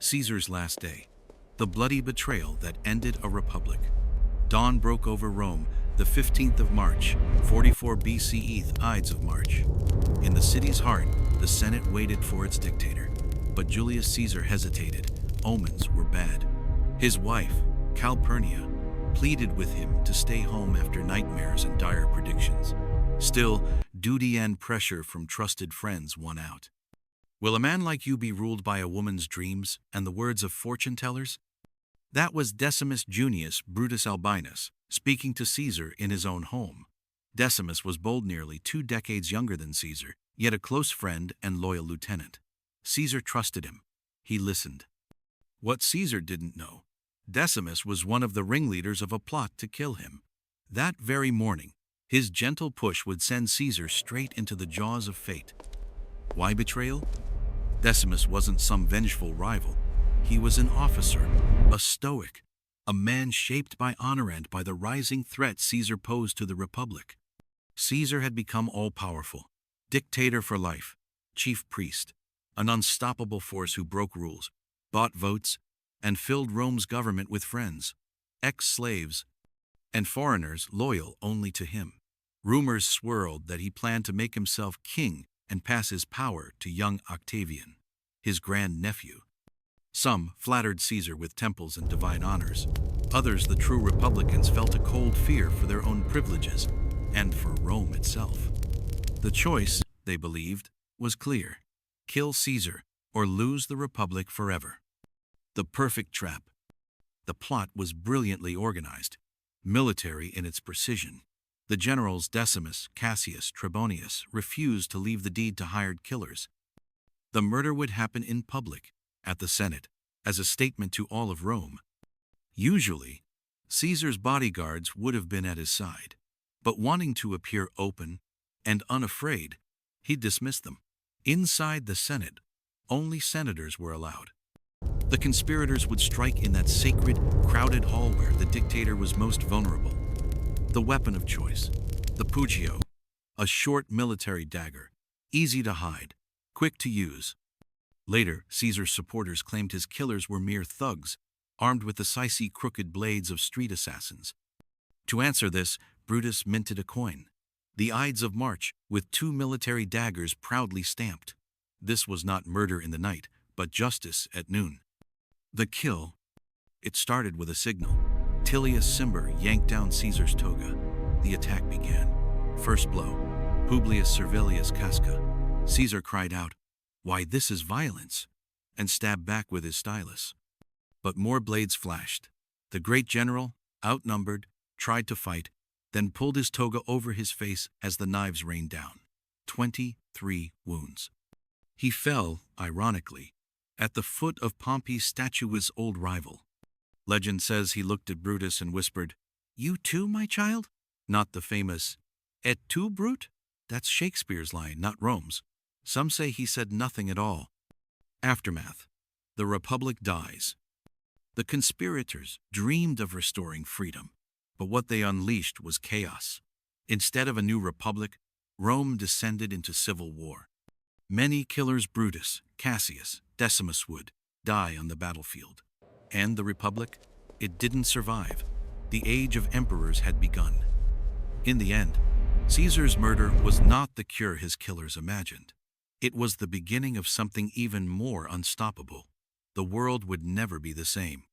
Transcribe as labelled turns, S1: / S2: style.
S1: Caesar's last day, the bloody betrayal that ended a republic. Dawn broke over Rome, the 15th of March, 44 BCE, Ides of March. In the city's heart, the Senate waited for its dictator. But Julius Caesar hesitated. Omens were bad. His wife, Calpurnia, pleaded with him to stay home after nightmares and dire predictions. Still, duty and pressure from trusted friends won out. Will a man like you be ruled by a woman's dreams and the words of fortune-tellers? That was Decimus Junius Brutus Albinus, speaking to Caesar in his own home. Decimus was bold, nearly 2 decades younger than Caesar, yet a close friend and loyal lieutenant. Caesar trusted him. He listened. What Caesar didn't know, Decimus was one of the ringleaders of a plot to kill him. That very morning, his gentle push would send Caesar straight into the jaws of fate. Why betrayal? Decimus wasn't some vengeful rival. He was an officer, a stoic, a man shaped by honor and by the rising threat Caesar posed to the Republic. Caesar had become all-powerful, dictator for life, chief priest, an unstoppable force who broke rules, bought votes, and filled Rome's government with friends, ex-slaves, and foreigners loyal only to him. Rumors swirled that he planned to make himself king and pass his power to young Octavian, his grandnephew. Some flattered Caesar with temples and divine honors. Others, the true republicans, felt a cold fear for their own privileges and for Rome itself. The choice, they believed, was clear: kill Caesar or lose the republic forever. The perfect trap. The plot was brilliantly organized, military in its precision. The generals Decimus, Cassius, Trebonius refused to leave the deed to hired killers. The murder would happen in public, at the Senate, as a statement to all of Rome. Usually, Caesar's bodyguards would have been at his side, but wanting to appear open and unafraid, he dismissed them. Inside the Senate, only senators were allowed. The conspirators would strike in that sacred, crowded hall where the dictator was most vulnerable. The weapon of choice, the pugio, a short military dagger, easy to hide, quick to use. Later, Caesar's supporters claimed his killers were mere thugs, armed with the sicey crooked blades of street assassins. To answer this, Brutus minted a coin, the Ides of March, with 2 military daggers proudly stamped. This was not murder in the night, but justice at noon. The kill, it started with a signal. Tullius Cimber yanked down Caesar's toga. The attack began. First blow, Publius Servilius Casca. Caesar cried out, "Why, this is violence," and stabbed back with his stylus. But more blades flashed. The great general, outnumbered, tried to fight, then pulled his toga over his face as the knives rained down. 23 wounds. He fell, ironically, at the foot of Pompey's statue's old rival. Legend says he looked at Brutus and whispered, "You too, my child?" Not the famous, "Et tu, Brute?" That's Shakespeare's line, not Rome's. Some say he said nothing at all. Aftermath. The Republic dies. The conspirators dreamed of restoring freedom, but what they unleashed was chaos. Instead of a new republic, Rome descended into civil war. Many killers, Brutus, Cassius, Decimus, would die on the battlefield. And the Republic? It didn't survive. The age of emperors had begun. In the end, Caesar's murder was not the cure his killers imagined. It was the beginning of something even more unstoppable. The world would never be the same.